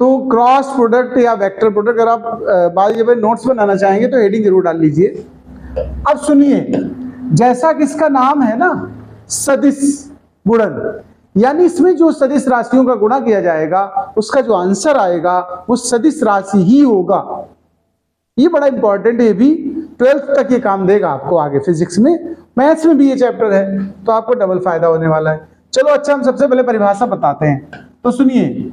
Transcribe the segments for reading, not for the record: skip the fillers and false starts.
तो cross product या vector product अगर आप बाद में नोट्स बनाना चाहेंगे तो हेडिंग जरूर डाल लीजिए। अब सुनिए, जैसा कि इसका नाम है ना सदिश गुणन, यानी इसमें जो सदिश राशियों का गुणा किया जाएगा उसका जो आंसर आएगा वो सदिश राशि ही होगा। ये बड़ा इंपॉर्टेंट है, ये भी 12th तक ये काम देगा आपको आगे फिजिक्स में। मैथ्स में भी ये चैप्टर है तो आपको डबल फायदा होने वाला है। चलो अच्छा, हम सबसे पहले परिभाषा बताते हैं। तो सुनिए,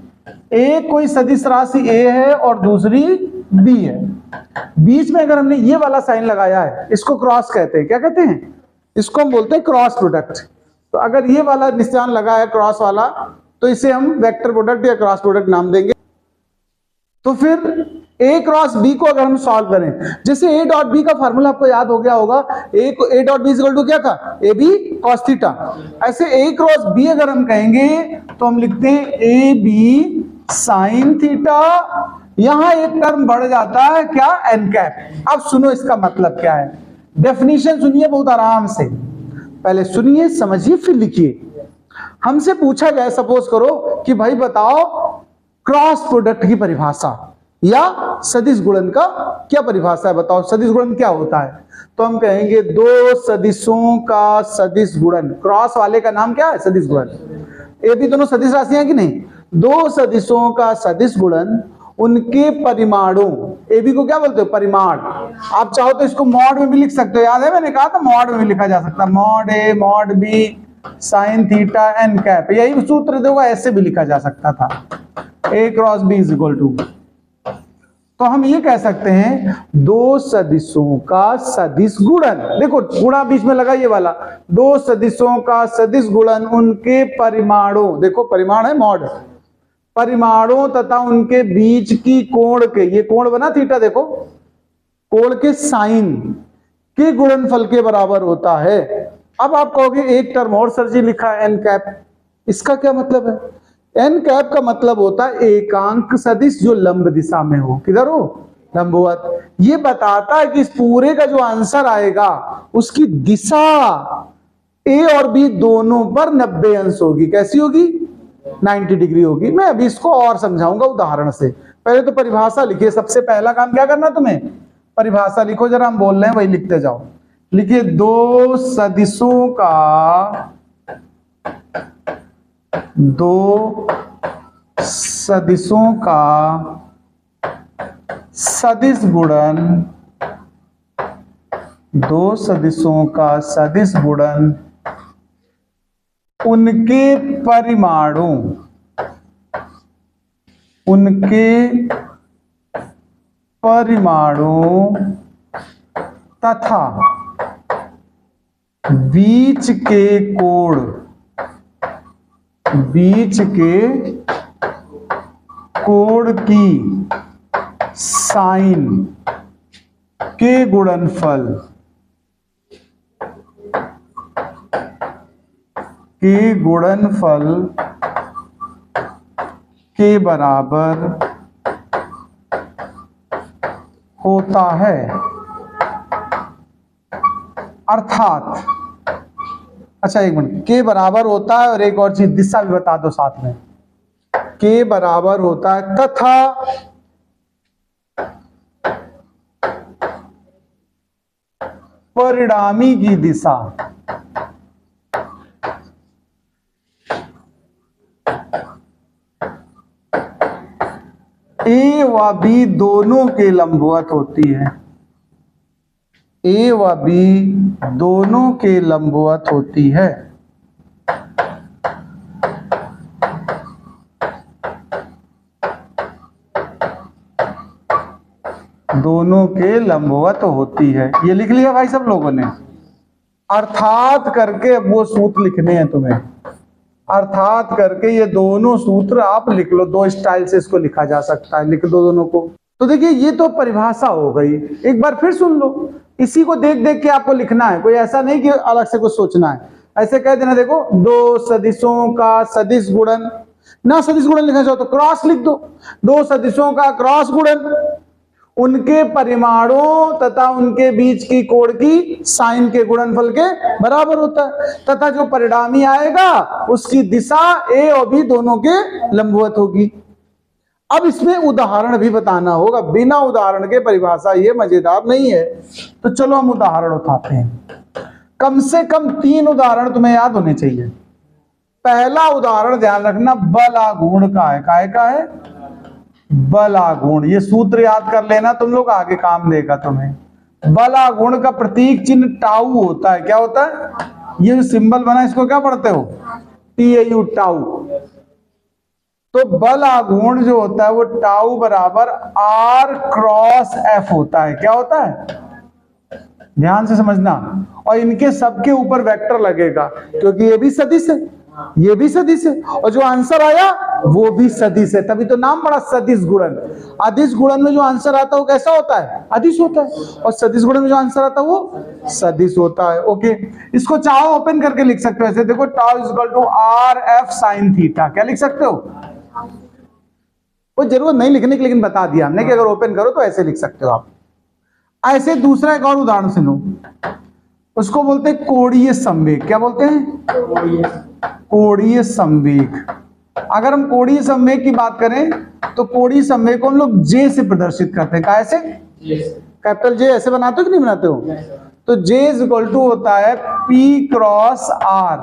एक कोई सदिश राशि ए है और दूसरी बी है, बीच में अगर हमने ये वाला साइन लगाया है इसको क्रॉस कहते हैं। क्या कहते हैं? इसको हम बोलते हैं क्रॉस प्रोडक्ट। तो अगर ये वाला निशान लगा है क्रॉस वाला तो इसे हम वेक्टर प्रोडक्ट या क्रॉस प्रोडक्ट नाम देंगे। तो फिर ए क्रॉस बी को अगर हम सॉल्व करें, जैसे ए डॉट बी का फार्मूला आपको याद हो गया होगा, A dot B equal to क्या था? A B cos theta. ऐसे ए क्रॉस बी अगर हम कहेंगे तो हम लिखते हैं ए बी साइन थीटा। यहां एक टर्म बढ़ जाता है क्या? N cap. अब सुनो इसका मतलब क्या है, डेफिनेशन सुनिए बहुत आराम से, पहले सुनिए समझिए फिर लिखिए। हमसे पूछा जाए सपोज करो कि भाई बताओ क्रॉस प्रोडक्ट की परिभाषा या सदिश गुणन का क्या परिभाषा है, बताओ सदिश गुणन क्या होता है। तो हम कहेंगे दो सदिशों का सदिश गुणन। क्रॉस वाले का नाम क्या है? सदिश गुणन। ए बी दोनों सदिश राशियां हैं कि नहीं? दो सदिशों का सदिश गुणन उनके परिमाणों, ए बी को क्या बोलते हो? परिमाण। आप चाहो तो इसको मॉड में भी लिख सकते हो, याद है मैंने कहा था मॉड में भी लिखा जा सकता है, mod A mod B sine theta N cap. यही सूत्र देगा, ऐसे भी लिखा जा सकता था, A cross B is equal to. तो हम ये कह सकते हैं दो सदिशों का सदिश गुणन। देखो गुणा बीच में लगा ये वाला, दो सदिशों का सदिश गुणन उनके परिमाणों, देखो परिमाण है मॉड, परिमाणों तथा उनके बीच की कोण के, ये कोण बना थीटा, देखो कोण के साइन के गुणनफल के बराबर होता है। अब आप कहोगे एक टर्म और सर जी लिखा है एन कैप, इसका क्या मतलब है? एन कैप का मतलब होता है एकांक सदिश जो लंब दिशा में हो। किधर हो? लंबवत। ये बताता है कि इस पूरे का जो आंसर आएगा उसकी दिशा ए और बी दोनों पर 90 अंश होगी। कैसी होगी? 90 डिग्री होगी। मैं अभी इसको और समझाऊंगा उदाहरण से, पहले तो परिभाषा लिखिए। सबसे पहला काम क्या करना तुम्हें? परिभाषा लिखो जरा, हम बोल रहे हैं वही लिखते जाओ। लिखिए दो सदिशों का सदिश गुणन, दो सदिशों का सदिश गुणन उनके परिमाणों तथा बीच के कोण की साइन के गुणनफल के बराबर होता है। अर्थात, अच्छा एक मिनट, के बराबर होता है और एक और चीज दिशा भी बता दो साथ में, के बराबर होता है तथा परिणामी की दिशा ए व बी दोनों के लंबवत होती है। ए व बी दोनों के लंबवत होती है। दोनों के लंबवत होती है। ये लिख लिया भाई सब लोगों ने? अर्थात करके अब वो सूत्र लिखने हैं तुम्हें, अर्थात करके ये दोनों सूत्र आप लिख लो। दो स्टाइल से इसको लिखा जा सकता है, लिख दो दोनों को। तो देखिए ये तो परिभाषा हो गई, एक बार फिर सुन लो। इसी को देख देख के आपको लिखना है, कोई ऐसा नहीं कि अलग से कुछ सोचना है। ऐसे कह देना, देखो दो सदिशों का सदिश गुणन, ना सदिश गुणन लिखना चाहो तो क्रॉस लिख दो। दो सदिशों का क्रॉस गुणन उनके परिमाणों तथा उनके बीच की कोण की साइन के गुणनफल के बराबर होता है, तथा जो परिणामी आएगा उसकी दिशा ए और बी दोनों के लंबवत होगी। अब इसमें उदाहरण भी बताना होगा, बिना उदाहरण के परिभाषा ये मजेदार नहीं है। तो चलो हम उदाहरण उठाते हैं। कम से कम 3 उदाहरण तुम्हें याद होने चाहिए। पहला उदाहरण ध्यान रखना, बलागुण का है। काय का है? बलागुण। ये सूत्र याद कर लेना तुम लोग, आगे काम देगा तुम्हें। बलागुण का प्रतीक चिन्ह टाउ होता है। क्या होता है? ये जो सिंबल बना इसको क्या पढ़ते हो? TAU, tau. तो बलागुण जो होता है वो टाउ बराबर R क्रॉस F होता है। क्या होता है? ध्यान से समझना। और इनके सबके ऊपर वेक्टर लगेगा, क्योंकि ये भी सदिश है, ये भी सदिश है, और जो आंसर आया वो भी सदिश है। तभी तो नाम पड़ा सदिश गुणन। अदिश गुणन में जो आंसर आता है वो कैसा होता है? अदिश होता है। और सदिश गुणन में जो आंसर आता है वो सदिश होता है। ओके, इसको चाहो ओपन करके लिख सकते हो ऐसे। देखो, tau is equal to RF sine theta. क्या लिख सकते हो? वो जरूरत नहीं लिखने की, लेकिन बता दिया हमने कि अगर ओपन करो तो ऐसे लिख सकते हो आप। ऐसे दूसरा एक और उदाहरण सुनो, उसको बोलते हैं कोणीय संवेग। क्या बोलते हैं? कोणीय संवेग। अगर हम कोणीय संवेग की बात करें तो कोणीय संवेग को हम लोग J से प्रदर्शित करते हैं। कैसे? कैपिटल J ऐसे बनाते हो कि नहीं बनाते हो? तो J इज इक्वल टू होता है P क्रॉस R।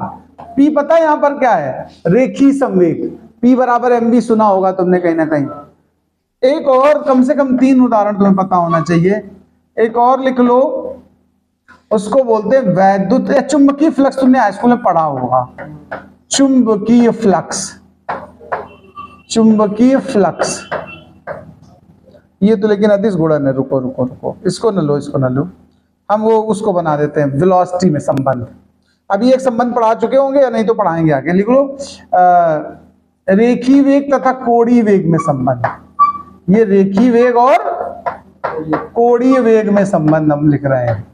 P पता है यहां पर क्या है? रेखीय संवेग। P बराबर mv सुना होगा तुमने कहीं ना कहीं। एक और कम से कम 3 उदाहरण तुम्हें पता होना चाहिए। एक और लिख लो, उसको बोलते हैं वैद्युत या चुंबकीय फ्लक्स। तुमने हाई स्कूल में पढ़ा होगा, चुंबकीय फ्लक्स। चुंबकीय फ्लक्स ये तो लेकिन अदिश गुणन है। रुको रुको रुको, इसको न लो, इसको न लो, हम वो उसको बना देते हैं वेलोसिटी में संबंध। अभी एक संबंध पढ़ा चुके होंगे या नहीं तो पढ़ाएंगे आगे। लिख लो रेखीय वेग तथा कोणीय वेग में संबंध। ये रेखीय वेग और कोणीय वेग में संबंध हम लिख रहे हैं।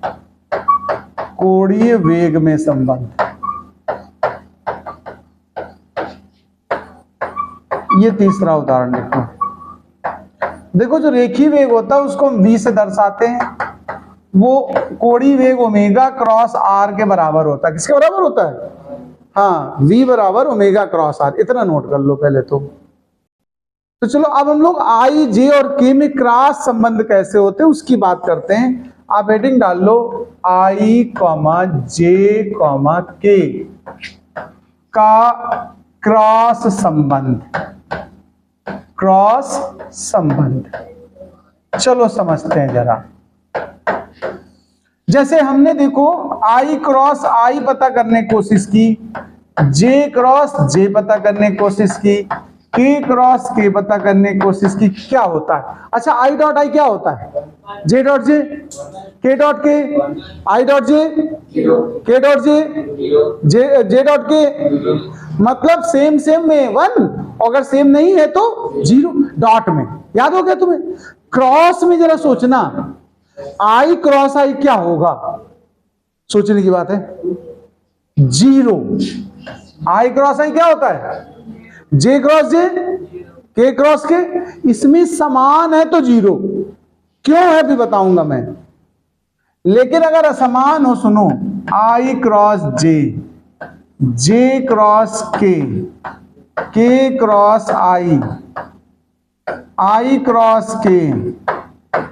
कोणीय वेग में संबंध, ये तीसरा उदाहरण देखो। देखो, जो रेखीय वेग होता है उसको हम V से दर्शाते हैं। वो कोणीय वेग ओमेगा क्रॉस R के बराबर होता है। किसके बराबर होता है? हाँ, V बराबर ओमेगा क्रॉस R। इतना नोट कर लो पहले तो चलो अब हम लोग I, J और K में क्रॉस संबंध कैसे होते हैं उसकी बात करते हैं। आप हेडिंग डाल लो I, J, K का क्रॉस संबंध। क्रॉस संबंध चलो समझते हैं जरा। जैसे हमने देखो I क्रॉस I पता करने की कोशिश की, J क्रॉस J पता करने की कोशिश की, K क्रॉस K पता करने की कोशिश की। क्या होता है? अच्छा, I डॉट I क्या होता है? J dot J, K dot K, I dot J, K dot J, J dot K। मतलब सेम सेम में 1, अगर सेम नहीं है तो 0। डॉट में याद हो गया तुम्हें? क्रॉस में जरा सोचना, I क्रॉस I क्या होगा? सोचने की बात है। 0। I क्रॉस I क्या होता है? J cross J, K cross K। इसमें समान है तो 0। क्यों है भी बताऊंगा मैं। लेकिन अगर असमान हो, सुनो, I cross J, J cross K, K cross I, I cross K,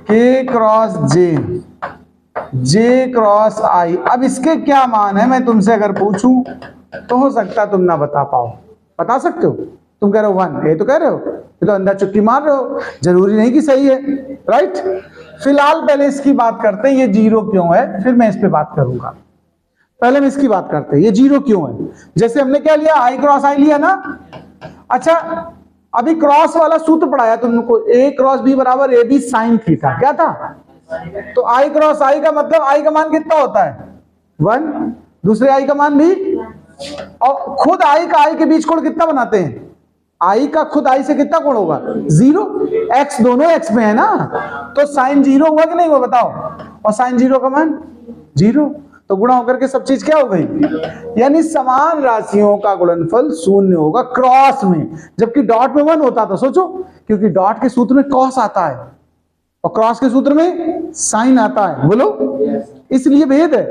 K cross J, J cross I। अब इसके क्या मान है मैं तुमसे अगर पूछूं तो हो सकता तुम ना बता पाओ। बता सकते हो? तुम कह रहे हो 1, ये तो कह रहे हो, ये तो अंदर चुटकी मार रहे हो, जरूरी नहीं कि सही है, राइट। फिलहाल पहले इसकी बात करते हैं ये 0 क्यों है, फिर मैं इस पे बात करूंगा। पहले हम इसकी बात करते हैं ये 0 क्यों है। जैसे हमने क्या लिया? I क्रॉस I लिया ना। अच्छा, अभी क्रॉस वाला सूत्र पढ़ाया तुमको, A क्रॉस B बराबर AB साइन थीटा। क्या था? तो I क्रॉस I का मतलब I का मान कितना होता है? 1। दूसरे I का मान भी, और खुद I का I के बीच कोण कितना बनाते हैं? I का खुद I से कितना कोण होगा? 0। x दोनों x में है ना, तो साइन 0 हुआ कि नहीं हुआ बताओ? और साइन 0 का मान 0, तो गुणा होकर के सब चीज क्या हो गई? यानी समान राशियों का गुणनफल 0 होगा क्रॉस में, जबकि डॉट में 1 होता था। सोचो, क्योंकि डॉट के सूत्र में कॉस आता है और क्रॉस के सूत्र में साइन आता है। बोलो, इसलिए भेद है।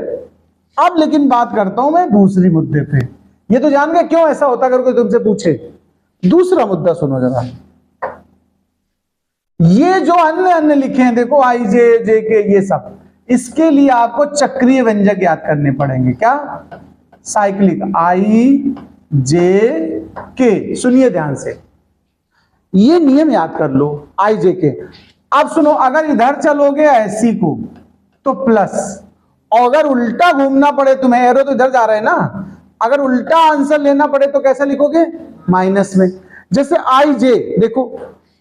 अब लेकिन बात करता हूं मैं दूसरी मुद्दे पे। ये तो जान गए क्यों ऐसा होता, अगर कोई तुमसे पूछे। दूसरा मुद्दा सुनो जरा। ये जो अन्य अन्य लिखे हैं देखो, आई जे जे के, ये सब, इसके लिए आपको चक्रीय व्यंजक याद करने पड़ेंगे। क्या? साइक्लिक, आई जे के। सुनिए ध्यान से, ये नियम याद कर लो, आई जे के। अब सुनो, अगर इधर चलोगे ऐसी को तो प्लस, और अगर उल्टा घूमना पड़े तुम्हें, एरो तो इधर जा रहे हैं ना, अगर उल्टा आंसर लेना पड़े तो कैसा लिखोगे? माइनस में। जैसे आई जे, देखो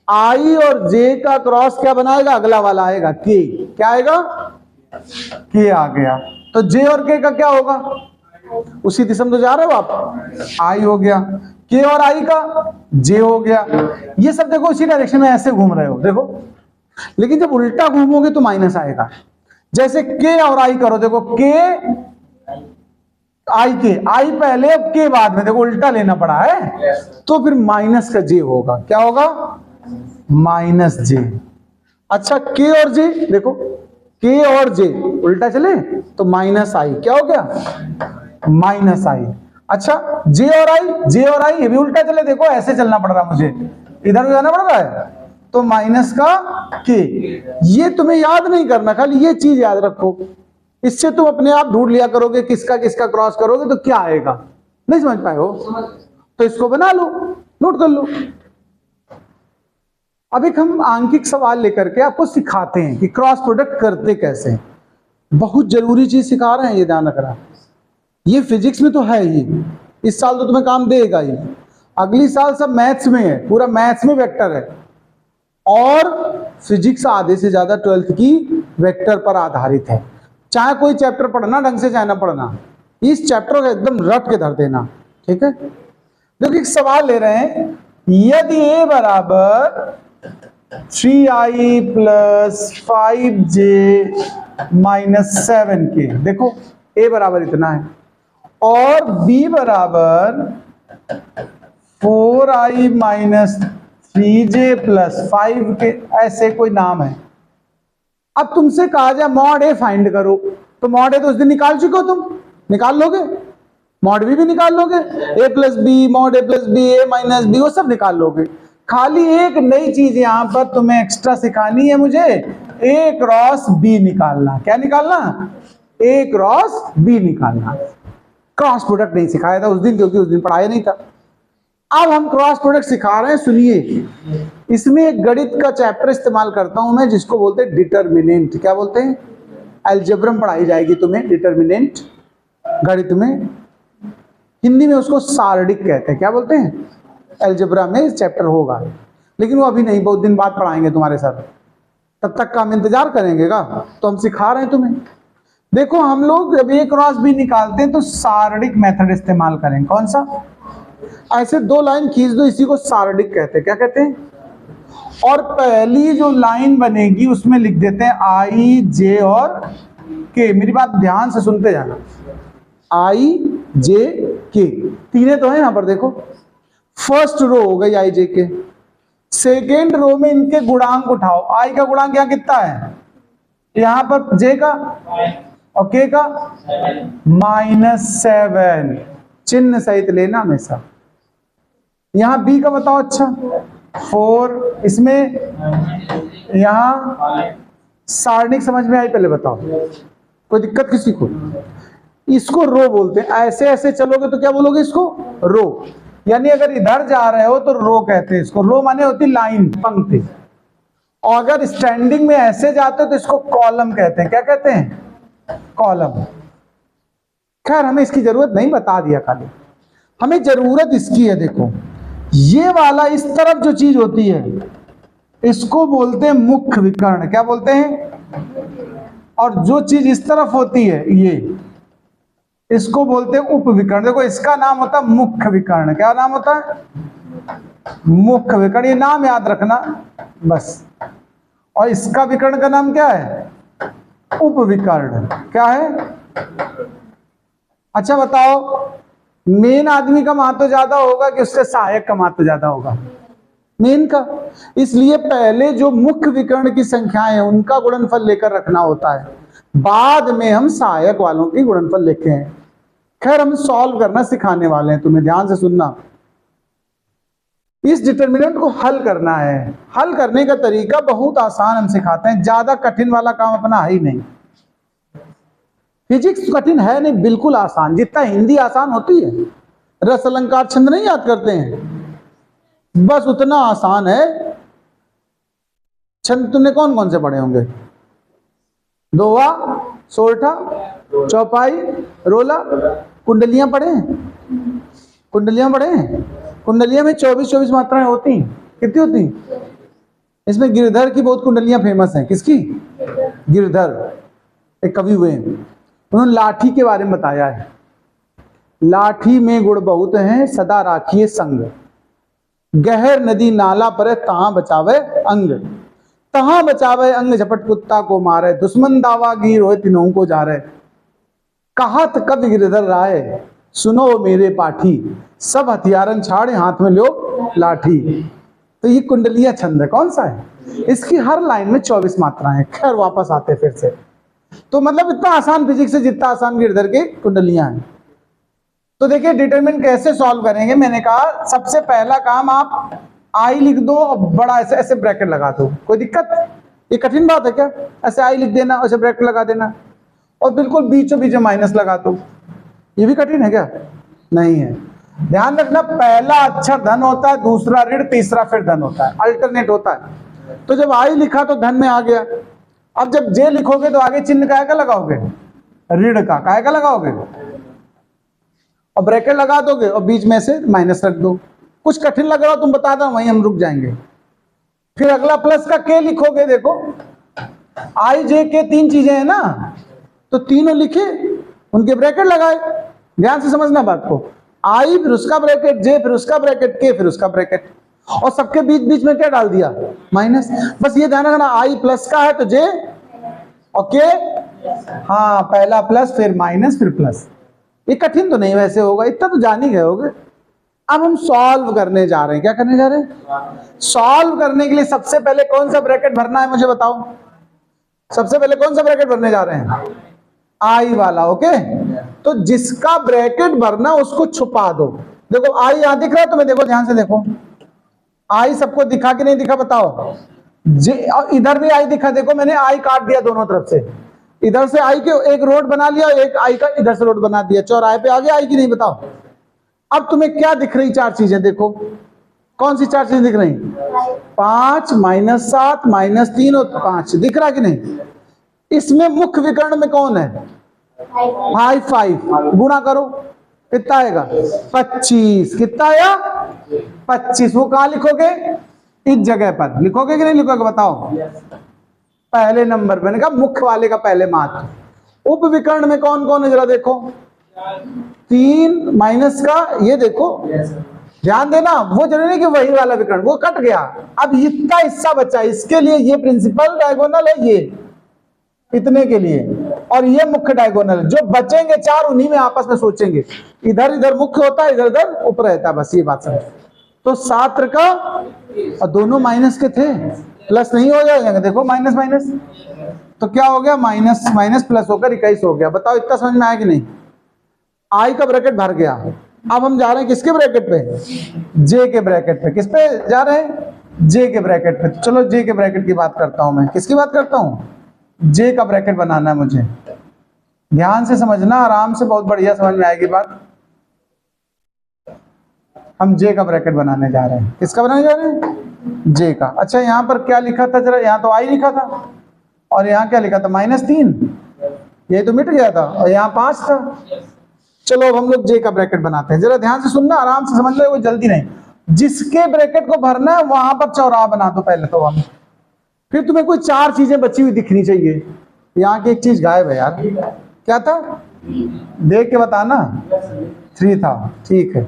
आई और जे का क्रॉस क्या बनाएगा? अगला वाला आएगा के। क्या आएगा? के आ गया। तो जे और के का क्या होगा? उसी दिशा में तो जा रहे हो आप, आई हो गया, के और आई का जे हो गया। ये सब देखो उसी डायरेक्शन में ऐसे घूम रहे हो, देखो। लेकिन जब उल्टा घूमोगे तो माइनस आएगा। जैसे के और आई करो, देखो के आई के, आई पहले अब के बाद में, देखो उल्टा लेना पड़ा है, तो फिर माइनस का जे होगा। क्या होगा? माइनस जे। अच्छा, के और जे, देखो के और जे उल्टा चले तो माइनस आई। क्या हो गया? माइनस आई। अच्छा, जे और आई, जे और आई ये भी उल्टा चले, देखो ऐसे चलना पड़ रहा मुझे, इधर जाना पड़ रहा है, तो माइनस का के। ये तुम्हें याद नहीं करना, खाली ये चीज याद रखो। इससे तुम अपने आप ढूंढ लिया करोगे किसका किसका क्रॉस करोगे तो क्या आएगा। नहीं समझ पाए हो तो इसको बना लो, नोट कर लो। अब एक हम आंकिक सवाल लेकर के आपको सिखाते हैं कि क्रॉस प्रोडक्ट करते कैसे। बहुत जरूरी चीज सिखा रहे हैं, ये ध्यान रखना। ये फिजिक्स में तो है ही, इस साल तो तुम्हें काम देगा ही, अगली साल सब मैथ्स में है, पूरा मैथ्स में वेक्टर है, और फिजिक्स आधे से ज्यादा 12th की वेक्टर पर आधारित है। चाहे कोई चैप्टर पढ़ना ढंग से, चाहे ना पढ़ना, इस चैप्टर को एकदम रट के धर देना, ठीक है। देखिए एक सवाल ले रहे हैं, यदि a बराबर 3i plus 5j minus 7k, देखो a बराबर इतना है, और b बराबर 4i minus 3j plus 5k, ऐसे कोई नाम है। अब तुमसे कहा जाए मॉड ए फाइंड करो, तो मॉड ए तो उस दिन निकाल चुके हो, तुम निकाल लोगे, मॉड बी भी निकाल लोगे, ए प्लस बी, मॉड ए प्लस बी, ए माइनस बी, वो सब निकाल लोगे। खाली एक नई चीज यहां पर तुम्हें एक्स्ट्रा सिखानी है मुझे, ए क्रॉस बी निकालना। क्या निकालना? ए क्रॉस बी निकालना। क्रॉस प्रोडक्ट नहीं सिखाया था उस दिन, क्योंकि उस दिन पढ़ाया नहीं था। अब हम क्रॉस प्रोडक्ट सिखा रहे हैं, सुनिए। इसमें एक गणित का चैप्टर इस्तेमाल करता हूं मैं, जिसको बोलते हैं डिटर्मिनेंट। क्या बोलते हैं? अलजेब्रा में पढ़ाई जाएगी तुम्हें डिटर्मिनेंट, गणित में। हिंदी में उसको सारणिक कहते हैं। क्या बोलते हैं? अलजेब्रा में चैप्टर होगा, लेकिन वो अभी नहीं, बहुत दिन बाद पढ़ाएंगे तुम्हारे साथ। तब तक का हम इंतजार करेंगे का, तो हम सिखा रहे हैं तुम्हें। देखो हम लोग जब ए क्रॉस बी निकालते हैं तो सारणिक मेथड इस्तेमाल करें। कौन सा? ऐसे दो लाइन खींच दो, इसी को सारणिक कहते हैं। क्या कहते हैं? और पहली जो लाइन बनेगी उसमें लिख देते हैं आई जे और के। मेरी बात ध्यान से सुनते जाना, आई जे के, तीनों तो है यहां पर, देखो। फर्स्ट रो हो गई आई जे के, सेकेंड रो में इनके गुणांक उठाओ। आई का गुणांक यहाँ कितना है? यहां पर जे का और के का -7, चिन्ह सहित लेना हमेशा। यहां बी का बताओ। अच्छा 4, इसमें यहां सारणिक समझ में आई? पहले बताओ, कोई दिक्कत किसी को? इसको रो बोलते हैं। ऐसे ऐसे चलोगे तो क्या बोलोगे? इसको रो। यानी अगर इधर जा रहे हो तो रो कहते हैं इसको। रो माने होती लाइन, पंक्ति। और अगर स्टैंडिंग में ऐसे जाते हो तो इसको कॉलम कहते हैं। क्या कहते हैं? कॉलम। खैर हमें इसकी जरूरत नहीं, बता दिया खाली। हमें जरूरत इसकी है, देखो ये वाला इस तरफ जो चीज होती है इसको बोलते हैं मुख्य विकर्ण। क्या बोलते हैं? और जो चीज इस तरफ होती है ये, इसको बोलते हैं उपविकर्ण। देखो इसका नाम होता है मुख्य विकर्ण। क्या नाम होता है? मुख्य विकर्ण। ये नाम याद रखना बस। और इसका विकर्ण का नाम क्या है? उपविकर्ण। क्या है? अच्छा बताओ, मेन आदमी का महत्व ज्यादा होगा कि उसके सहायक का महत्व ज्यादा होगा? मेन का। इसलिए पहले जो मुख्य विकर्ण की संख्याएं हैं उनका गुणनफल लेकर रखना होता है, बाद में हम सहायक वालों की गुणनफल लिखे हैं। खैर हम सॉल्व करना सिखाने वाले हैं, तुम्हें ध्यान से सुनना। इस डिटर्मिनेंट को हल करना है। हल करने का तरीका बहुत आसान हम सिखाते हैं, ज्यादा कठिन वाला काम अपना है ही नहीं। फिजिक्स कठिन है नहीं, बिल्कुल आसान, जितना हिंदी आसान होती है। रस अलंकार छंद नहीं याद करते हैं, बस उतना आसान है। छंद तुमने कौन कौन से पढ़े होंगे? दोहा, सोरठा, चौपाई, रोला, कुंडलियां पढ़े हैं? कुंडलियां पढ़े हैं? कुंडलियां में 24 मात्राएं होती, कितनी होती? इसमें गिरधर की बहुत कुंडलियां फेमस हैं। किसकी? गिरधर, एक कवि हुए हैं, उन्होंने लाठी के बारे में बताया है। लाठी में गुण बहुत है, सदा राखिए संग, गहर नदी नाला पर तहां बचावे अंग, तहां बचावे अंग झपट कुत्ता को मारे, दुश्मन दावा गिर होए तीनों को जा रहे, कहत कवि गिरधर राय सुनो मेरे पाठी, सब हथियारन छाड़े हाथ में लो लाठी। तो ये कुंडलिया छंद है, कौन सा है? इसकी हर लाइन में 24 मात्राएं हैं। खैर वापस आते फिर से, तो मतलब इतना आसान फिजिक्स है जितना आसान गिरधर के कुंडलियां हैं। तो देखिए डिटरमिनेंट कैसे सॉल्व करेंगे। मैंने कहा सबसे पहला काम आप आई लिख दो और बड़ा ऐसे ऐसे ब्रैकेट लगा दो। कोई दिक्कत? ये कठिन बात है क्या? ऐसे आई लिख देना, ऐसे ब्रैकेट लगा देना और बिल्कुल बीचों बीच माइनस लगा दो। ये भी कठिन है क्या? नहीं है। ध्यान रखना, पहला अक्षर धन होता है, दूसरा ऋण, तीसरा फिर धन होता है, अल्टरनेट होता है। तो जब आई लिखा तो धन में आ गया। अब जब जे लिखोगे तो आगे चिन्ह काय का लगाओगे? ऋण का। काय का लगाओगे? और ब्रैकेट लगा दोगे और बीच में से माइनस रख दो। कुछ कठिन लग रहा हो तुम बता दो, वहीं हम रुक जाएंगे। फिर अगला प्लस का के लिखोगे। देखो आई जे के तीन चीजें हैं ना, तो तीनों लिखे, उनके ब्रैकेट लगाए। ध्यान से समझना बात को। आई फिर उसका ब्रैकेट, जे फिर उसका ब्रैकेट, के फिर उसका ब्रैकेट, और सबके बीच बीच में क्या डाल दिया? माइनस। बस ये ध्यान रखना, आई प्लस का है तो जे और के, हाँ पहला प्लस फिर माइनस फिर प्लस। ये कठिन तो नहीं वैसे होगा, इतना तो जान ही गए होगे। अब हम सॉल्व करने जा रहे हैं। क्या करने जा रहे हैं? सॉल्व करने के लिए सबसे पहले कौन सा ब्रैकेट भरना है मुझे बताओ। सबसे पहले कौन सा ब्रैकेट भरने जा रहे हैं? आई वाला। ओके, तो जिसका ब्रैकेट भरना उसको छुपा दो। देखो आई यहां दिख रहा है तुम्हें, देखो ध्यान से देखो। आई सबको दिखा कि नहीं दिखा बताओ? जे, और इधर भी आई दिखा। देखो मैंने आई काट दिया दोनों तरफ से, इधर से आई के एक रोड बना लिया, एक आई का इधर से रोड बना दिया, चौराहे पे आगे आई कि नहीं बताओ। अब तुम्हें क्या दिख रही? चार चीजें देखो। कौन सी चार चीजें दिख रही? 5 -7 -3 और 5 दिख रहा कि नहीं? इसमें मुख्य विकर्ण में कौन है? 5 गुणा करो, कितना आएगा? 25। कितना आया? 25। वो कहां लिखोगे? इस जगह पर लिखोगे कि नहीं लिखोगे बताओ? पहले नंबर पे। मैंने कहा मुख्य वाले का पहले मात्र। उप विकर्ण में कौन कौन है जरा देखो। 3 माइनस का, ये देखो ध्यान देना, वो जरूरी नहीं कि वही वाला विकर्ण, वो कट गया। अब इतना हिस्सा बचा, इसके लिए ये प्रिंसिपल डायगोनल है, ये इतने के लिए, और ये मुख्य डायगोनल। जो बचेंगे चार उन्हीं में आपस में सोचेंगे। इधर इधर मुख्य होता है, इधर इधर उप रहता है, बस ये बात समझ। तो 7 का, और दोनों माइनस के थे, प्लस नहीं हो जाएगा। देखो माइनस माइनस, तो क्या हो गया? माइनस माइनस प्लस होकर 21 हो गया। बताओ इतना समझ में आया कि नहीं? आई का ब्रैकेट भर गया। अब हम जा रहे हैं किसके ब्रैकेट पे? जे के ब्रैकेट पे। किस पे जा रहे हैं? जे के ब्रैकेट पे। चलो जे के ब्रैकेट की बात करता हूं मैं। किसकी बात करता हूं? जे का ब्रैकेट बनाना है मुझे। ध्यान से समझना, आराम से, बहुत बढ़िया समझ में आएगी बात। हम जे का ब्रैकेट बनाने जा रहे हैं। किसका बनाने जा रहे हैं? जे का। अच्छा यहाँ पर क्या लिखा था जरा? यहाँ तो आई लिखा था, और यहाँ क्या लिखा था? -3। ये तो मिट गया था, और यहाँ 5 था। चलो अब हम लोग जे का ब्रैकेट बनाते हैं। जरा ध्यान से सुनना, आराम से समझ लो, कोई जल्दी नहीं। जिसके ब्रैकेट को भरना है वहां पर चौराहा बना दो पहले तो हम। फिर तुम्हें कोई 4 चीजें बची हुई दिखनी चाहिए। यहाँ की एक चीज गायब है यार। क्या था? देख के बताना। 3 था, ठीक है।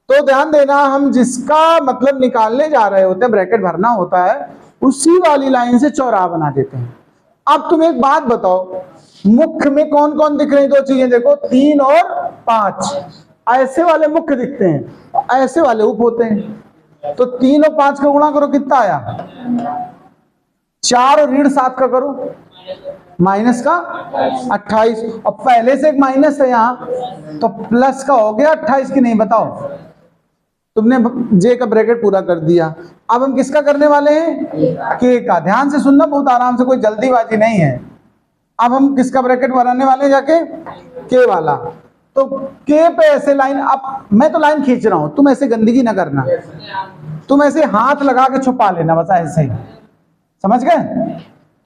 तो ध्यान देना, हम जिसका मतलब निकालने जा रहे होते हैं, ब्रैकेट भरना होता है, उसी वाली लाइन से चौराहा बना देते हैं। अब तुम एक बात बताओ, मुख्य में कौन कौन दिख रही? 2 चीजें देखो, 3 और 5। ऐसे वाले मुख्य दिखते हैं, ऐसे वाले उप होते हैं। तो 3 और 5 का गुणा करो, कितना आया? 4 और ऋण 7 का करो, माइनस का 28। और पहले से एक माइनस है यहाँ, तो प्लस का हो गया 28 की नहीं? बताओ तुमने जे का ब्रैकेट पूरा कर दिया। अब हम किसका करने वाले हैं? के का। ध्यान से सुनना, बहुत आराम से, कोई जल्दीबाजी नहीं है। अब हम किसका ब्रैकेट बनाने वाले हैं जाके? के वाला। तो के पे ऐसे लाइन, अब मैं तो लाइन खींच रहा हूं, तुम ऐसे गंदगी ना करना, तुम ऐसे हाथ लगा के छुपा लेना, बस ऐसे ही, समझ गए?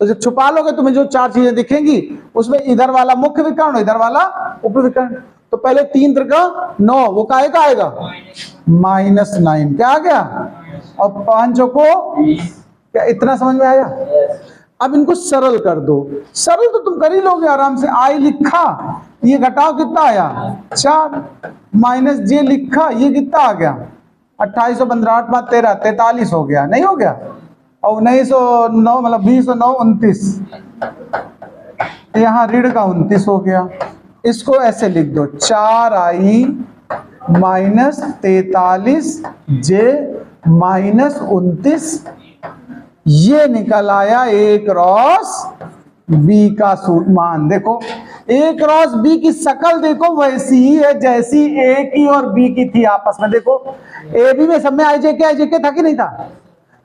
तो जब छुपा लोगे तुम्हें जो चार चीजें दिखेंगी, उसमें इधर वाला मुख्य विकर्ण, इधर वाला उपविकर्ण। तो पहले 3 त्रिका 9, वो काहे का आएगा? -9। क्या आ गया? और 5 को क्या? इतना समझ में आया? अब इनको सरल कर दो। सरल तो तुम कर ही लोगे आराम से। आई लिखा, ये घटाओ कितना आया? 4, माइनस जे लिखा, ये कितना आ गया? 28 15 8 5 13 43 हो गया, नहीं हो गया? और 1909 मतलब 20 9 29, यहाँ ऋण का 29 हो गया। इसको ऐसे लिख दो, 4i माइनस 43 जे माइनस 29, ये निकल आया a क्रॉस b का मान। देखो a क्रॉस b की शकल देखो वैसी ही है जैसी a की और b की थी आपस में। देखो a b में सब में i j k था कि नहीं था?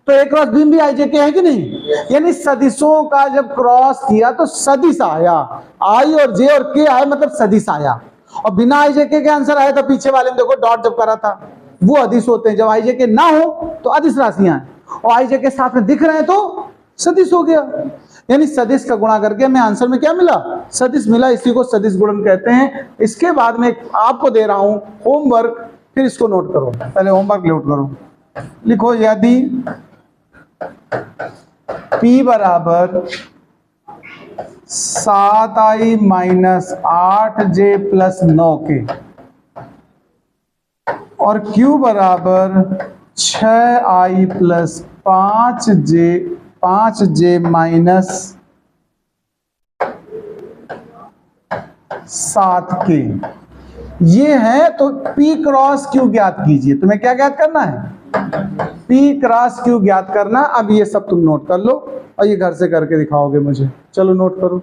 तो a क्रॉस b भी i j k है कि नहीं? यानी सदिशों का जब क्रॉस किया तो सदिश आया, i और j और k आए, मतलब सदिश आया। और बिना i j k के आंसर आया था पीछे वाले में, देखो डॉट जब करा था, वो अदिश होते हैं। जब i j k ना हो तो अदिश राशियां हैं, और i j k साथ में दिख रहे हैं तो सदिश हो गया। यानी सदिश का गुणा करके हमें आंसर में क्या मिला? सदिश मिला। इसी को सदिश गुणन कहते हैं। इसके बाद में आपको दे रहा हूं होमवर्क, फिर इसको नोट करो। पहले होमवर्क नोट करो। लिखो, यदि P बराबर 7i माइनस 8j प्लस 9 के और Q बराबर 6i प्लस 5j माइनस 7 के, ये है, तो P क्रॉस Q ज्ञात कीजिए। तुम्हें क्या ज्ञात करना है? P क्रॉस Q ज्ञात करना। अब ये सब तुम नोट कर लो और ये घर से करके दिखाओगे मुझे। चलो नोट करो।